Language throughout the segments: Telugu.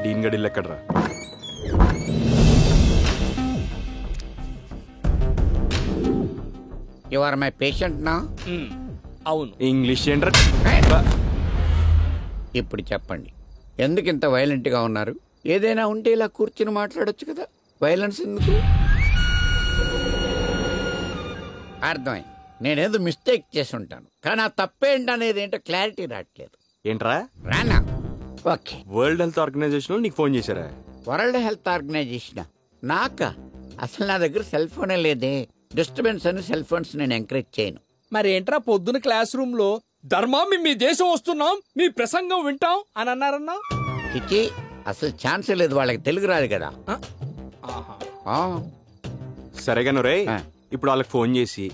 డీన్ గడిల్ ఎక్కడరా? యు ఆర్ మై పేషెంట్ నా? అవును. ఇంగ్లీష్ ఏంట్రా? ఇప్పుడు చెప్పండి, ఎందుకు ఇంత వైలెంట్ గా ఉన్నారు? ఏదైనా ఉంటే ఇలా కూర్చుని మాట్లాడొచ్చు కదా, వైలెన్స్ ఎందుకు? అర్థమైంది, నేనేదో మిస్టేక్ చేసి ఉంటాను, కానీ ఆ తప్పేంటనేది ఏంటో క్లారిటీ రావట్లేదు. ఏంట్రా? రానా? ఓకే. వరల్డ్ హెల్త్ ఆర్గనైజేషన్ నీకు ఫోన్ చేశారా? వరల్డ్ హెల్త్ ఆర్గనైజేషన్ నాకా? అసలు నా దగ్గర సెల్ ఫోనే లేదే. డిస్టర్బెన్స్ అని సెల్ ఫోన్స్ నేను ఎంకరేజ్ చేయను. మరి ఏంట్రా పొద్దున క్లాస్ రూమ్ లో ధర్మా మీ దేశం వస్తున్నాం, మీ ప్రసంగం వింటాం అని అన్నారన్నా? చిచి, అసలు ఛాన్సే లేదు, వాళ్ళకి తెలుగు రాదు కదా. సరేగాను రే, ఇప్పుడు వాళ్ళకి ఫోన్ చేసి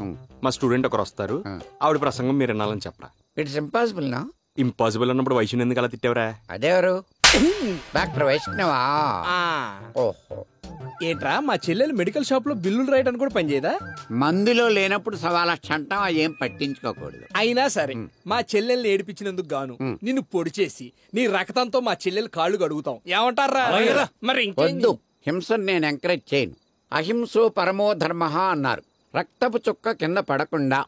మా స్టూడెంట్ ఒకరు వస్తారు, ఆవిడ ప్రసంగం మీరు వినాలని చెప్పరా? ఇట్స్ ఇంపాసిబుల్ నా? ఇంపాసిబుల్ అన్నప్పుడు వైష్ణవ్ ఎందుకు అలా తిట్టావరా? అదేవరు? డాక్టర్ వైష్ణవా? ఓహో. ఏంట్రా మా చెల్లెలు మెడికల్ షాప్ లో బిల్లులు రాయడానికి కూడా పనిచేయదా? మందులో లేనప్పుడు సవాల క్షంటం ఏం పట్టించుకోకూడదు. అయినా సరే మా చెల్లెల్ని ఏడిపించినందుకు గాను నిన్ను పొడి చేసి నీ రక్తంతో మా చెల్లెలు కాళ్ళు కడుగుతాం, ఏమంటారా? మరి వద్దు, హింసను నేను ఎంకరేజ్ చేయను. అహింసో పరమో ధర్మ అన్నారు. రక్తపు చుక్క కింద పడకుండా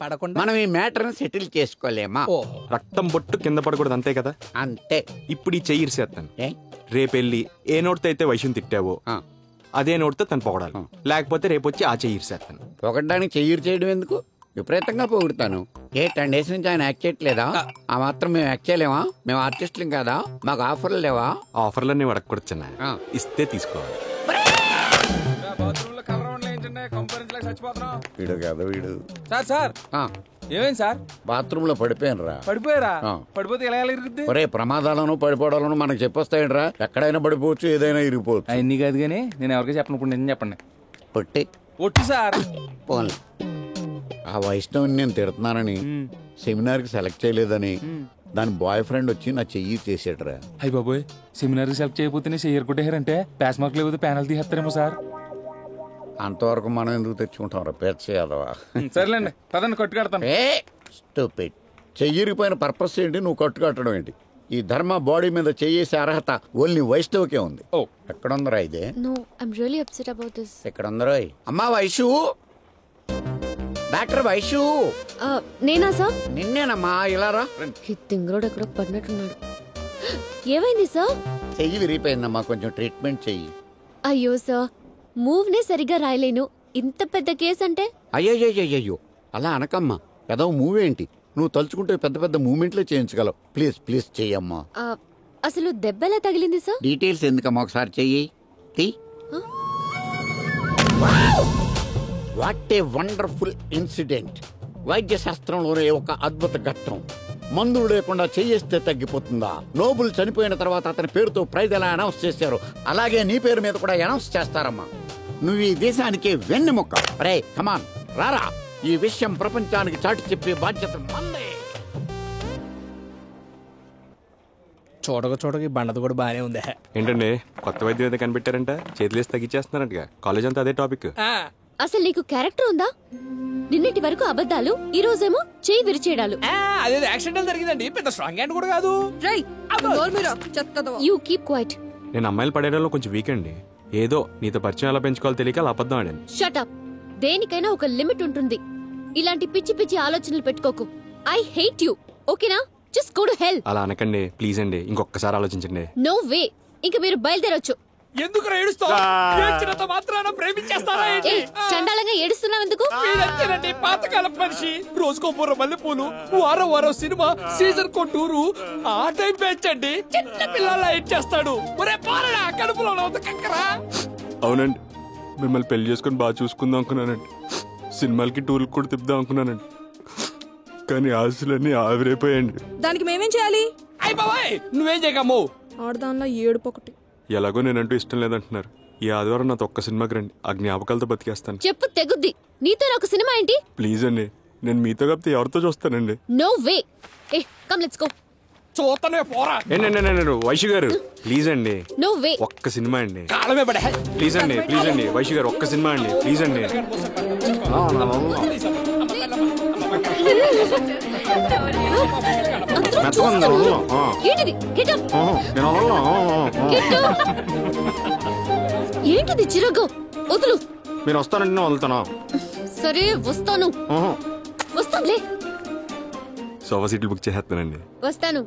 మనం ఈ మ్యాటర్ ని సెటిల్ చేసుకోలేమా? రక్తం బొట్టు కింద పడకూడదు, అంతే కదా? అంతే. ఇప్పుడు ఈ చెయ్యిసేస్తాను. రేపెళ్ళి ఏ నోటితో అయితే వైష్ణవ్ తిట్టావో అదే నోటితో తను పొగడాలి, లేకపోతే రేపు వచ్చి ఆ చెయ్యిసేస్తాను. పొగడ్డానికి చెయ్యిరు చేయడం ఎందుకు? విపరీతంగా పొగుడుతాను. 10 days నుంచి ఆయన యాక్ట్ చేయట్లేదా? ఆ మాత్రం మేము యాక్ట్ చేయలేమా? మేము ఆర్టిస్టులం కదా, మాకు ఆఫర్లు లేవా? ఆఫర్లన్నీ అడగకూడదు, ఇస్తే తీసుకోవాలి. వీడు కదా వీడు. సార్ సార్ ఏమైంది సార్? బాత్రూమ్ లో పడిపోయాను రా. పడిపోయారా? పడిపోతే ఎలా ఇరుగుద్ది? ఒరే, ప్రమాదాలను పడిపోవడాలను మనకు చెప్పొస్తాయంట్రా. ఎక్కడైనా పడిపోవచ్చు, ఏదైనా ఇరిగిపోవచ్చు. అన్ని కాదు కానీ నేను ఎవరికి చెప్పను, ఇప్పుడు నేను చెప్పండి. పొట్టి ఒట్టి సార్. పోన్లే, ఆ వైష్ణవుని నేను తిడుతున్నానని, సెమినార్ కి సెలెక్ట్ చేయలేదని దాని బాయ్ ఫ్రెండ్ వచ్చి నా చెయ్యి చేసాడురా. అయ్య బాబోయ్, సెమినార్ సెలెక్ట్ చేయకపోతే చెయ్యరు కొట్టేయారంటే పాస్ మార్క్ లేకపోతే ప్యానల్ తీసేస్తారేమో సార్. అంతవరకు మనం ఎందుకు తెచ్చుకుంటాం రా పేర్చ యాదవా? సర్లేండి, పదండి కట్టు కడతాను. స్టూపిడ్. చెయ్యిరిపోయిన పర్పస్ ఏంటి, నువ్వు కట్టు కట్టడం ఏంటి? ఈ ధర్మ బాడీ మీద చెయ్యేసే అర్హత ఓన్లీ వైష్ణవ్కే ఉంది. ఎక్కడుందరా ఇదే? ఎక్కడుందరో? అమ్మా వైషు, డాక్టర్ వైషు. నేనా సార్? నిన్నేనమ్మా, ఇలా రా. తింగరోడు ఎక్కడో పడినట్టున్నాడు. ఏమైంది సార్? చెయ్యి విరిగిపోయిందమ్మా, కొంచెం ట్రీట్మెంట్ చెయ్యి. అయ్యో సార్, మూవ్ నే సరిగా రాయలేను, ఇంత పెద్ద కేసు అంటే. అయ్యయ్యో, అలా అనకమ్మా. పెద్ద మూవ్ ఏంటి, నువ్వు తలుచుకుంటే పెద్ద పెద్ద మూవ్మెంట్లే చేయించగలవు. Please please చెయ్యమ్మా. అసలు దెబ్బలా తగిలింది సార్? డీటెయిల్స్ ఎందుకమ్మా, ఒకసారి చెయ్యి. What a wonderful incident. వైద్య శాస్త్రంలోనే ఒక అద్భుత ఘట్టం. మందులు లేకుండా చేయిస్తే తగ్గిపోతుందా? నోబుల్ చనిపోయిన తర్వాత అతని పేరుతో ప్రైజ్ ఎలా అనౌన్స్ చేశారు, అలాగే నీ పేరు మీద కూడా అనౌన్స్ చేస్తారమ్మా. నువ్వు ఈ దేశానికి వెన్నెముక్క. రే కమాన్, రారా. ఈ విషయం ప్రపంచానికి చాటి చెప్పే బాధ్యత మందే. చూడగా బండది కూడా బానే ఉంది. ఏంటండి, కొత్త వైద్యం ఏదో కనిపెట్టారంట, చేతులేసి తగ్గించేస్తున్నారంట. కాలేజ్ అంతా అదే టాపిక్. అసలు నీకు క్యారెక్టర్ ఉందా? నిన్నటి వరకు అబద్ధాలు, ఈ రోజేమో చేయి విరిచేయడాలు. అదే యాక్సిడెంట్ జరిగిందండి, పెద్ద స్ట్రాంగ్ హ్యాండ్ కూడా కాదు. You keep quiet. నేను అమ్మాయిలు పడేయడంలో కొంచెం వీక్ అండి. ఏదో నీతో పరిచయం ఎలా పెంచుకోవాలో తెలియక అలా అబద్ధం ఆడాను. Shut up. దేనికైనా ఒక లిమిట్ ఉంటుంది. ఇలాంటి పిచ్చి పిచ్చి ఆలోచనలు పెట్టుకోకు. I hate you. ఓకేనా? Just go to hell. అలా అనకండి ప్లీజ్ అండి, ఇంకొకసారి ఆలోచించండి. No way. ఇంక మీరు బయలుదేరొచ్చు. ఎందుకు ఏడుస్తావు? ఏడ్చినంత మాత్రాన ప్రేమించేస్తారా? చండాలంగా ఏడుస్తున్నావు ఎందుకు? మీరంతేనండి, పాతకాలం మనిషి. రోజుకో బుర్ర మల్లెపూలు, వారం సినిమా, సీజన్ కో టూరు, ఆ టైం పెంచండి. చిన్న పిల్లల ఏడ్చేస్తాడు. ఒరే పారడా, కడుపులో కక్కరా. అవునండి, మిమ్మల్ని పెళ్లి చేసుకుని బాగా చూసుకుందాం అనుకున్నానండి. సినిమాలకి టూర్కి కూడా తిప్పుదాం అనుకున్నానండి. కానీ ఆశలన్నీ ఆవిరైపోయాయండి. దానికి మేమేం చేయాలి? అయ్య బాబాయ్, నువ్వేం చేయకమ్మో. ఆడదానిలో ఏడుపొకటి. ఎలాగో నేనంటూ ఇష్టం లేదంటున్నారు. ఈ ఆదివారం నాతో ఒక్క సినిమాకి రండి, ఆ జ్ఞాపకాలతో బతికేస్తాను. చెప్పు తెగుద్ది. నీతో ఒక సినిమా ఏంటి? ప్లీజ్ అండి, నేను మీతో కాకపోతే ఎవరితో చూస్తానండి. No way. ఏ కమ్ లెట్స్ గో. చూస్తనే పోరా. వైషు గారు ప్లీజ్ అండి. No way. ఒక్క సినిమా అండి. కాలమే పడే. ప్లీజ్ అండి, ప్లీజ్ అండి. వైషు గారు ఒక్క సినిమా అండి, ప్లీజ్ అండి. అందరూ ఏంటిది? Get up. Get up. ఏంటిది చిరగు? వదులు. మీరు వస్తానంటే నేను వదులుతానా? సరే వస్తాను. వస్తానులే. సోఫా సీట్లు బుక్ చేసేస్తానండి. వస్తాను.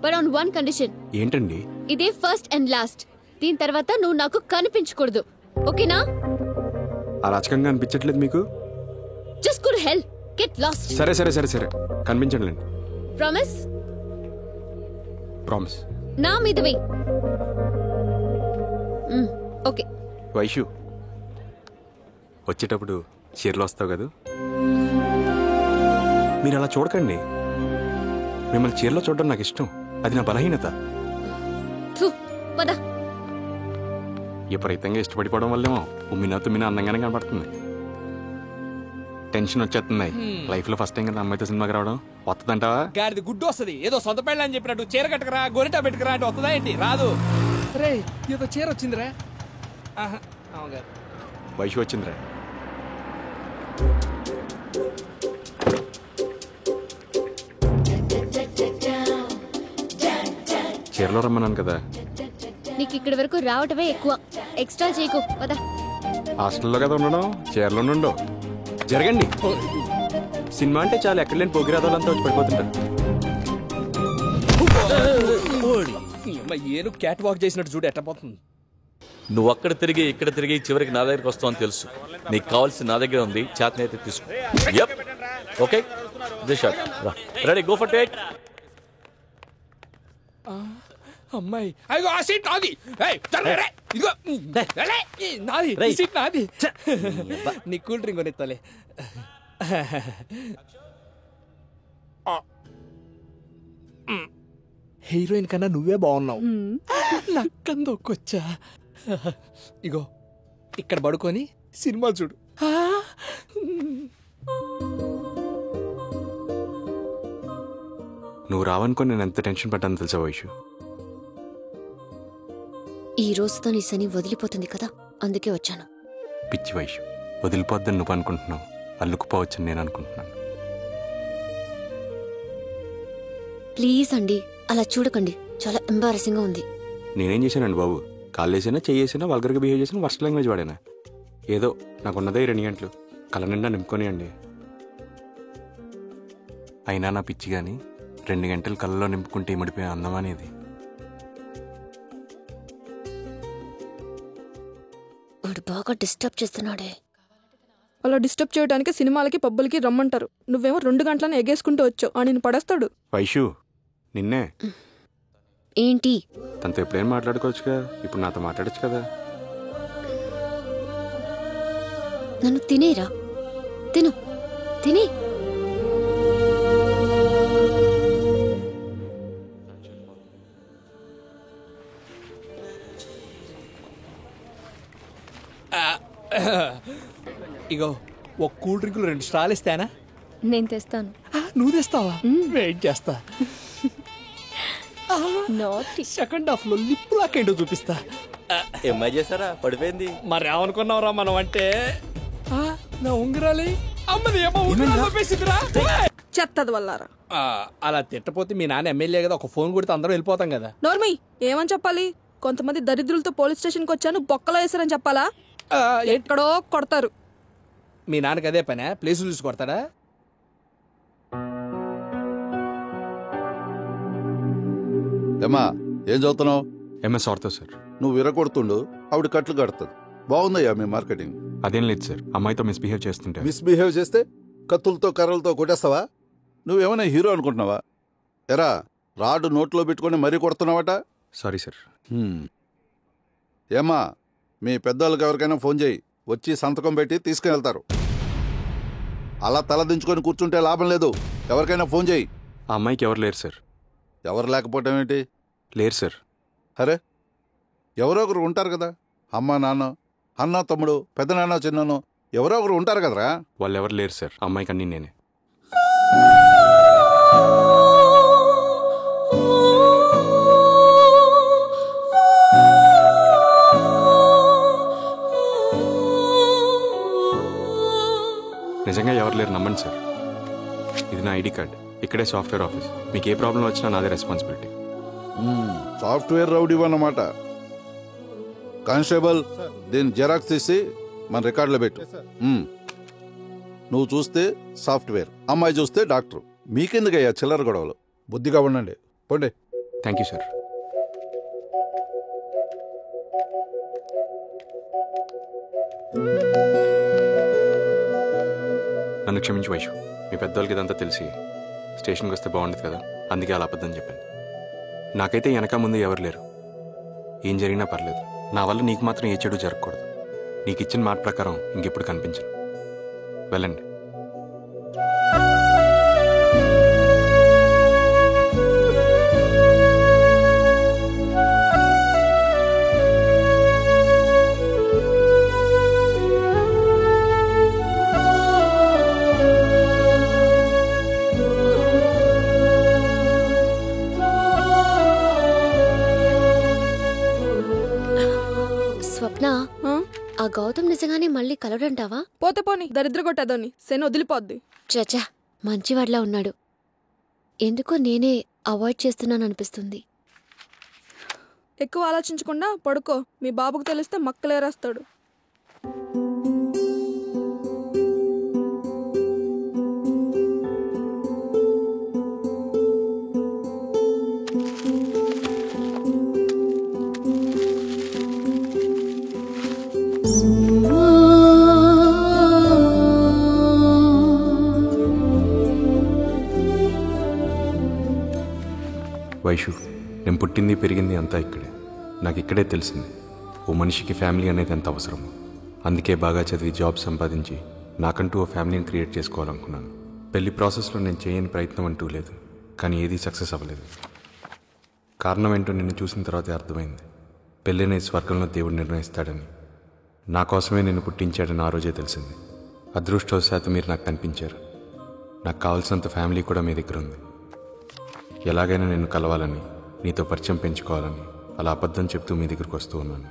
But on one condition. ఏంటండి? ఇదే ఫస్ట్ అండ్ లాస్ట్. దీని తర్వాత నువ్వు నాకు కనిపించకూడదు. ఓకేనా? అరాచకంగా అనిపించట్లేదు మీకు? Just go to hell. Get lost. సరే సరే సరే సరే కనిపించండి. ప్రామిస్? ప్రామిస్. నా మీద వెయ్యి. ఓకే. వైషు వచ్చేటప్పుడు చీరలో వస్తావు కదా? మీరు అలా చూడకండి. మిమ్మల్ని చీరలో చూడడం నాకు ఇష్టం. అది నా బలహీనత. పద. విపరీతంగా ఇష్టపడిపోవడం వల్లేమో ఉమ్మినా తుమ్మినా అందంగానే కనబడుతుంది. టెన్షన్ వచ్చేస్తున్నాయి. లైఫ్ లో ఫస్ట్ టైం కదా అమ్మాయితో సినిమాకి రావడం. వస్తుందంటావా? గాడిది గుడ్డు వస్తుంది. ఏదో సొంత పెళ్ళి అని చెప్పినట్టు చీర కట్టుకురా గొరిటా పెట్టుకురా అంటే వస్తుందా ఏంటి? రాదు. రే ఏదో చీర వచ్చిందిరా. వైషు వచ్చిందిరా. చీరలో రమ్మన్నాను కదా. నీకు ఇక్కడి వరకు రావటమే ఎక్కువ. ఎక్స్ట్రా చేయకు. పద. హాస్టల్లో కదా ఉండడం, చీరలో నుండో. జరగండి. సినిమా అంటే చాలా ఎక్కడ లేని పొగిరాదాలంతా వచ్చి పడిపోతుంటారు. ఏను క్యాట్ వాక్ చేసినట్టు చూడు ఎట్టపోతుంది. నువ్వు అక్కడ తిరిగి ఇక్కడ తిరిగి చివరికి నా దగ్గరికి వస్తావు అని తెలుసు. నీకు కావాల్సి నా దగ్గర ఉంది. చేతనైతే తీసుకో. Okay ready go for take. అమ్మాయి అయ్యో ఆ సీట్ నాది. ఇదిగో నాది. సీట్ నాది. నీ కూల్ డ్రింక్ కొనిస్తాలే. హీరోయిన్ కన్నా నువ్వే బాగున్నావు. నక్కందొక్కొచ్చా. ఇగో ఇక్కడ పడుకొని సినిమా చూడు. నువ్వు రావనుకొని నేను ఎంత టెన్షన్ పడ్డాను తెలుసా వైషు? ఈ రోజుతో నీ శని వదిలిపోతుంది కదా, అందుకే వచ్చాను. పిచ్చి వైషు, వదిలిపోద్దని నువ్వు అనుకుంటున్నావు, అల్లుకుపోవచ్చని నేను అనుకుంటున్నాను. ప్లీజ్ అండి, అలా చూడకండి. చాలా ఎంబారసింగ్ గా ఉంది. నేనేం చేశానండి బాబు? కాళ్ళేసినా చెయ్యేసినా వల్గర్గా బిహేవ్ చేసినా వర్స్ట్ లాంగ్వేజ్ వాడేనా? ఏదో నాకున్నదే 2 గంటలు కళ్ళ నిండా నింపుకొని అండి. అయినా నా పిచ్చి కానీ 2 గంటలు కళ్ళలో నింపుకుంటే ఇమిడిపోయే అందం అనేది. వాడు బాగా డిస్టర్బ్ చేస్తున్నాడే. అలా డిస్టర్బ్ చేయడానికి సినిమాలకి పబ్బులకి రమ్మంటారు. నువ్వేమో 2 గంటలను ఎగేసుకుంటూ వచ్చావు. నేను పడేస్తాడు. వైషు నిన్నే. ఏంటి? తనతో ఎప్పుడైనా మాట్లాడుకోవచ్చుగా, ఇప్పుడు నాతో మాట్లాడచ్చు కదా. నన్ను తినేరా, తిను, తినే. ఇగో ఒక కూల్ డ్రింకులు 2 స్టాల్ ఇస్తానా? నేను తెస్తాను. నువ్వు తెస్తావా? వెయిట్ చేస్తా. సెకండ్ హాఫ్ లో లిప్ లాక్ ఏంటో చూపిస్తా. ఎంఐ చేస్తారా? పడిపోయింది. మరి ఏమనుకున్నావురా మనం అంటే? నా ఉంగరాలి అమ్మది ఏమో ఉంగరాలేసిరా. చెత్తది వల్లారా. అలా తిట్టపోతే మీ నాన్న ఎమ్మెల్యే కదా, ఒక ఫోన్ కొడితే అందరం వెళ్ళిపోతాం కదా. నోర్మి, ఏమని చెప్పాలి? కొంతమంది దరిద్రులతో పోలీస్ స్టేషన్కి వచ్చాను, బొక్కలో వేసారని చెప్పాలా? ఎక్కడో కొడతారు. మీ నాన్నకి అదే పనే? ప్లేసులు చూసి కొడతాడా? ఏమా ఏం చదువుతున్నావు? MS ortho sir. నువ్వు విరగొడుతుండు, ఆవిడ కట్లు కడుతుంది. బాగుందయ్యా మీ మార్కెటింగ్. అదేం లేదు సార్, అమ్మాయితో మిస్బిహేవ్ చేస్తుంటే. మిస్బిహేవ్ చేస్తే కత్తులతో కర్రలతో కొట్టేస్తావా? నువ్వేమైనా హీరో అనుకుంటున్నావా? ఎరా రాడు నోట్లో పెట్టుకొని మరీ కొడుతున్నావట. Sorry sir. ఏమా మీ పెద్దోళ్ళకి ఎవరికైనా ఫోన్ చేయి, వచ్చి సంతకం పెట్టి తీసుకుని వెళ్తారు. అలా తలదించుకొని కూర్చుంటే లాభం లేదు. ఎవరికైనా ఫోన్ చేయి. ఆ అమ్మాయికి ఎవరు లేరు సార్. ఎవరు లేకపోవటం ఏంటి? లేరు సార్. అరే ఎవరో ఒకరు ఉంటారు కదా. అమ్మ నాన్న, అన్న తమ్ముడు, పెద్దనాన్న చిన్నను ఎవరో ఒకరు ఉంటారు కదరా. వాళ్ళు ఎవరు లేరు సార్. అమ్మాయికి అన్నీ నేనే. నిజంగా ఎవరు లేరు, నమ్మండి సార్. ఇది నా ఐడి కార్డ్. ఇక్కడే సాఫ్ట్వేర్ ఆఫీస్. మీకు ఏ ప్రాబ్లం వచ్చినా నాదే రెస్పాన్సిబిలిటీ. సాఫ్ట్వేర్ రౌడీ అన్నమాట. కానిస్టేబుల్, దీన్ని జెరాక్స్ తీసి మన రికార్డులో పెట్టు. నువ్వు చూస్తే సాఫ్ట్వేర్, అమ్మాయి చూస్తే డాక్టర్. మీకెందుకయ్యా చిల్లర గొడవలు? బుద్ధిగా ఉండండి, పోండి. Thank you sir. నన్ను క్షమించు వైషు. మీ పెద్దవాళ్ళకి ఇదంతా తెలిసి స్టేషన్కి వస్తే బాగుండదు కదా, అందుకే అలా అబద్ధం చెప్పాను. నాకైతే వెనక ముందు ఎవరు లేరు. ఏం జరిగినా పర్లేదు. నా వల్ల నీకు మాత్రం ఏ చెడు జరగకూడదు. నీకు ఇచ్చిన మాట ప్రకారం ఇంకెప్పుడు కనిపించను. వెళ్ళండి. స్వప్న, ఆ గౌతమ్ నిజంగానే మళ్ళీ కలవడంటావా? పోతే పోని, దరిద్ర కొట్టేదాన్ని శని వదిలిపోద్ది. చచా, మంచివాడ్లా ఉన్నాడు. ఎందుకో నేనే అవాయిడ్ చేస్తున్నాననిపిస్తుంది. ఎక్కువ ఆలోచించకుండా పడుకో. మీ బాబుకు తెలిస్తే మక్కలేరేస్తాడు. వైషు, నేను పుట్టింది పెరిగింది అంతా ఇక్కడే. నాకు ఇక్కడే తెలిసింది ఓ మనిషికి ఫ్యామిలీ అనేది ఎంత అవసరమో. అందుకే బాగా చదివి జాబ్ సంపాదించి నాకంటూ ఓ ఫ్యామిలీని క్రియేట్ చేసుకోవాలనుకున్నాను. పెళ్లి ప్రాసెస్లో నేను చేయని ప్రయత్నం అంటూ లేదు, కానీ ఏదీ సక్సెస్ అవ్వలేదు. కారణం ఏంటో నిన్ను చూసిన తర్వాతే అర్థమైంది. పెళ్ళినే స్వర్గంలో దేవుడు నిర్ణయిస్తాడని. నా కోసమే నిన్ను పుట్టించాడని ఆ రోజే తెలిసింది. అదృష్టవశాత్తు మీరు నాకు కనిపించారు. నాకు కావాల్సినంత ఫ్యామిలీ కూడా మీ దగ్గర ఉంది. ఎలాగైనా నిన్ను కలవాలని, నీతో పరిచయం పెంచుకోవాలని అలా అబద్ధం చెప్తూ మీ దగ్గరికి వస్తూ ఉన్నాను.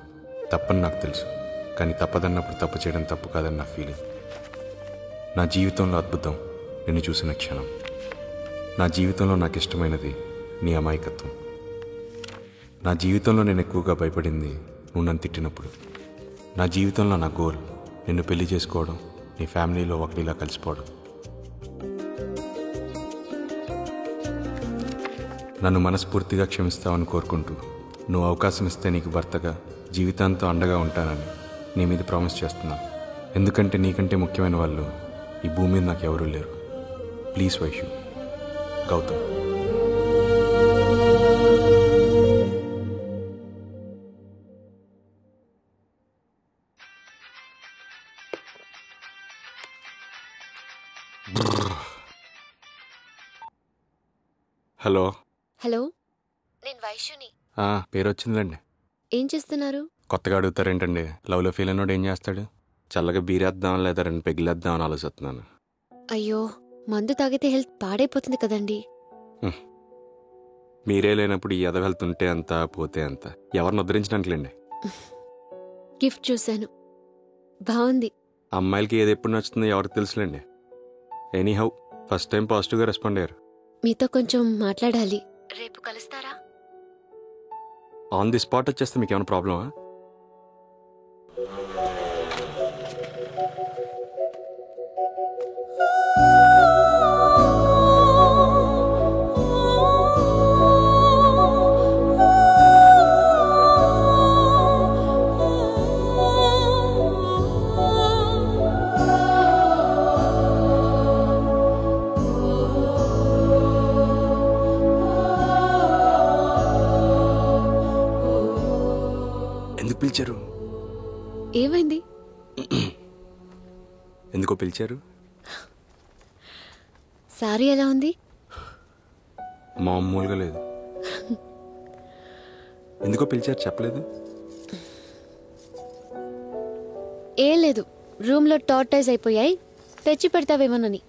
తప్పని నాకు తెలుసు, కానీ తప్పదన్నప్పుడు తప్పు చేయడం తప్పు కాదని నా ఫీలింగ్. నా జీవితంలో అద్భుతం నిన్ను చూసిన క్షణం. నా జీవితంలో నాకు ఇష్టమైనది నీ అమాయకత్వం. నా జీవితంలో నేను ఎక్కువగా భయపడింది నువ్వు నన్ను తిట్టినప్పుడు. నా జీవితంలో నా గోల్ నిన్ను పెళ్లి చేసుకోవడం, నీ ఫ్యామిలీలో ఒకటిలా కలిసిపోవడం. నన్ను మనస్ఫూర్తిగా క్షమిస్తావని కోరుకుంటూ, నువ్వు అవకాశం ఇస్తే నీకు భర్తగా జీవితాంతం అండగా ఉంటానని నీ మీద ప్రామిస్ చేస్తున్నాను. ఎందుకంటే నీకంటే ముఖ్యమైన వాళ్ళు ఈ భూమి మీద నాకు ఎవరూ లేరు. Please Vaishu. Gautam. Hello. Hello, నేను వైషుని. పేరు వచ్చిందండి. ఏం చేస్తున్నారు? కొత్తగా అడుగుతారేంటండి? లవ్లో ఫీల్ అయినోడు ఏం చేస్తాడు? చల్లగా బీరేద్దాం లేదా రెండు పెగిలేద్దాం అని ఆలోచిస్తున్నాను. అయ్యో, మందు తాగితే హెల్త్ పాడైపోతుంది కదండి. మీరే లేనప్పుడు ఈ ఎద వెళ్తుంటే అంత పోతే అంత ఎవరిని ఉద్ధరించడానికిలేండి. గిఫ్ట్ చూశాను, బాగుంది. అమ్మాయిలకి ఏది ఎప్పుడు నచ్చుతుందో ఎవరికి తెలుసులేండి. ఎనీహౌ, ఫస్ట్ టైం పాజిటివ్గా రెస్పాండ్ అయ్యారు. మీతో కొంచెం మాట్లాడాలి. రేపు కలుస్తారా? ఆన్ ది స్పాట్ వచ్చేస్తే మీకు ఏమైనా ప్రాబ్లమా? పిలిచారు? ఏమైంది? ఎందుకో పిలిచారు? సారీ ఎలా ఉంది? మామూలుగా లేదు. ఎందుకో పిలిచారు చెప్పలేదు? ఏం లేదు, రూమ్లో టార్టైజ్ అయిపోయాయి, తెచ్చి పెడతావేమోనని.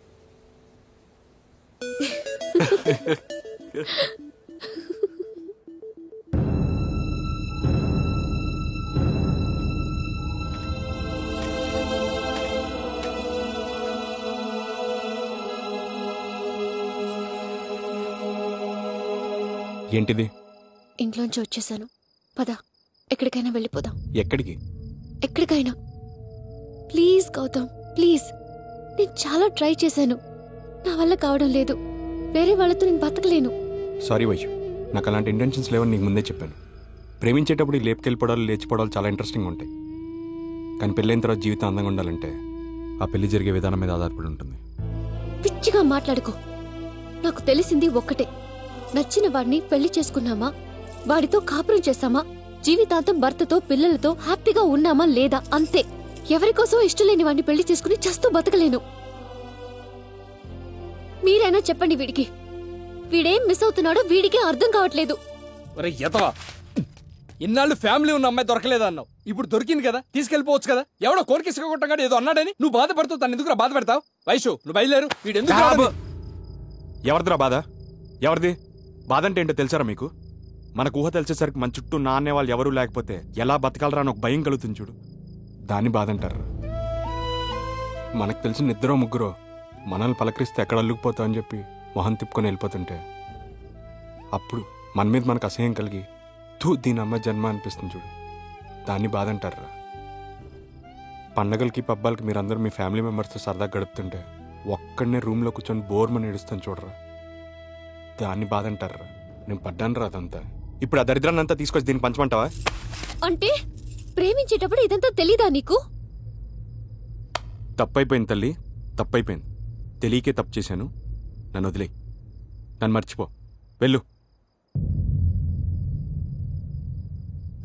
ఏంటిది? ఇంట్లోంచి వచ్చేసాను. పద, ఎక్కడికైనా వెళ్ళిపోదాం. ఎక్కడికి? ఎక్కడికైనా. Please Gautam, please. నేను చాలా ట్రై చేశాను, నా వల్ల కావడం లేదు. వేరే వాళ్ళతో నేను బతకలేను. సారీ వైషు, నాకు అలాంటి ఇంటెన్షన్స్ లేవని నీకు ముందే చెప్పాను. ప్రేమించేటప్పుడు ఈ లేపుకెళ్ళిపోవడాలు లేచిపోవడాలు చాలా ఇంట్రెస్టింగ్ ఉంటాయి. కానీ పెళ్ళైన తర్వాత జీవితం అందంగా ఉండాలంటే ఆ పెళ్లి జరిగే విధానం మీద ఆధారపడి ఉంటుంది. పిచ్చిగా మాట్లాడుకో. నాకు తెలిసింది ఒక్కటే, నచ్చిన వాడిని పెళ్లి చేసుకున్నామా, వాడితో కాపురం చేశామా, జీవితాంతం భర్తతో పిల్లలతో హ్యాపీగా ఉన్నామా లేదా, అంతే. ఎవరికోసం ఇష్టం లేని వాడిని పెళ్లి చేసుకుని చస్తూ బతకలేను. మీరైనా చెప్పండి వీడికి. వీడేం మిస్ అవుతున్నాడో వీడికే అర్థం కావట్లేదు. ఒరే ఎతవా, ఇన్నాళ్ళు ఫ్యామిలీ ఉన్న అమ్మాయి దొరకలేదన్నావు, ఇప్పుడు దొరికింది కదా, తీసుకెళ్లిపోవచ్చు కదా. ఎవడో కోరికేసుకొట్టగాడు ఏదో అన్నాడని నువ్వు బాధపడుతూ తను ఎందుకు బాధ పెడతావు? వైషు, నువ్వు బయలుదేరు. వీడు ఎందుకు రావడం? ఎవరిదిరా బాధ? ఎవరిది బాధ అంటే ఏంటో తెలుసారా మీకు? మనకు ఊహ తెలిసేసరికి మన చుట్టూ నాన్నే వాళ్ళు ఎవరూ లేకపోతే ఎలా బతకాలరా అని ఒక భయం కలుగుతుంది చూడు, దాన్ని బాధ అంటారు. మనకు తెలిసిన ఇద్దరో ముగ్గురో మనల్ని పలకరిస్తే ఎక్కడ అల్లుకుపోతావు అని చెప్పి మొహం తిప్పుకొని వెళ్ళిపోతుంటే అప్పుడు మన మీద మనకు అసహ్యం కలిగి దీని అమ్మ జన్మ అనిపిస్తుంది చూడు, దాన్ని బాధ అంటారా. పండగలకి పబ్బాలకి మీరందరూ మీ ఫ్యామిలీ మెంబర్స్తో సరదా గడుపుతుంటే ఒక్కడనే రూమ్లో కూర్చొని బోర్మని ఏడుస్తాను చూడరా, దాన్ని బాధ అంటారా. నేను పడ్డాను రా అదంతా. ఇప్పుడు ఆ దరిద్రాన్ని అంతా తీసుకొచ్చి దీన్ని పంచమంటావా? అంటే ప్రేమించేటప్పుడు ఇదంతా తెలీదా నీకు? తప్పైపోయింది తల్లి, తప్పైపోయింది. తెలియకే తప్పు చేశాను, నన్ను వదిలేయి, నన్ను మర్చిపో, వెళ్ళు.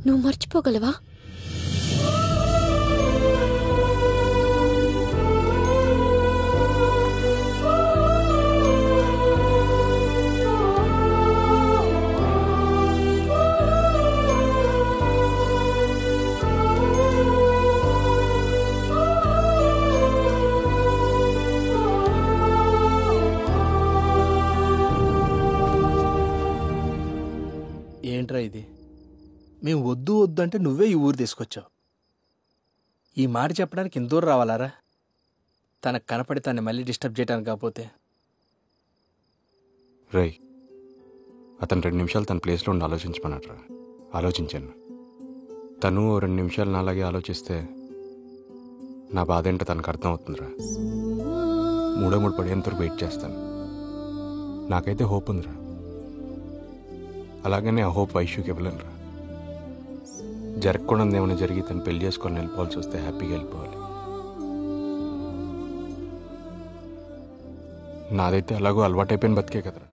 నువ్వు మర్చిపోగలవా? ఏంట్రా ఇది? మేము వద్దు వద్దు అంటే నువ్వే ఈ ఊరు తీసుకొచ్చావు. ఈ మాట చెప్పడానికి ఇంత దూరం రావాలారా? తనకు కనపడి తన్ని మళ్ళీ డిస్టర్బ్ చేయడానికి కాకపోతే. రై, అతను 2 నిమిషాలు తన ప్లేస్లో ఉండి ఆలోచించమన్నట్రా. ఆలోచించాను. తను 2 నిమిషాలు నాలాగే ఆలోచిస్తే నా బాధ ఏంటో తనకు అర్థం అవుతుందిరా. 3 పడేంతవరకు వెయిట్ చేస్తాను. నాకైతే హోప్ ఉందిరా. అలాగనే ఆ హోప్ వైష్యూకి ఇవ్వలేనురా. జరగకూడదు ఏమైనా జరిగి తను పెళ్లి చేసుకొని వెళ్ళిపోవాల్సి వస్తే హ్యాపీగా వెళ్ళిపోవాలి. నాదైతే అలాగో అలవాటైపోయిన బతికే కదరా.